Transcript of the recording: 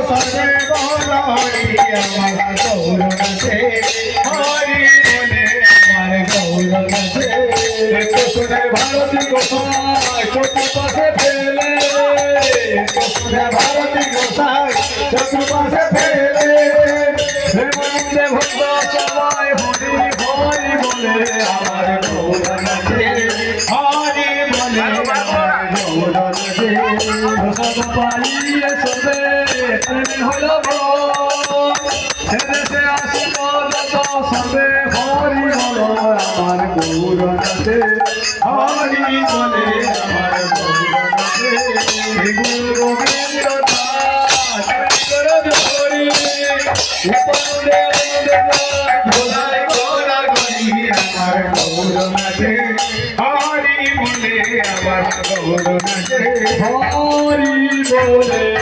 সবে বলাই আমার গৌর নাচে হরি বলে আমার গৌর নাচে কৃষ্ণের ভারতী গোসাই চতুর্পাশে ফেলে কৃষ্ণের ভারতী গোসাই চতুর্পাশে ফেলে প্রেমানন্দে ভক্ত সবাই হরি হরি বলে আমার গৌর নাচে হরি বলে আমার গৌর নাচে সব পাইয়ে সবে প্রেম হলো দেশে আসলো যত সবে হরি বলো আমার গৌর নাচে হরি বলে আমার গৌর নাচে গুরু গোবিন্দ দাস হরি ভোলাই গোলা গরি আমার গৌর নাচে হরি বলে আমার গৌর নাচে হরি বলে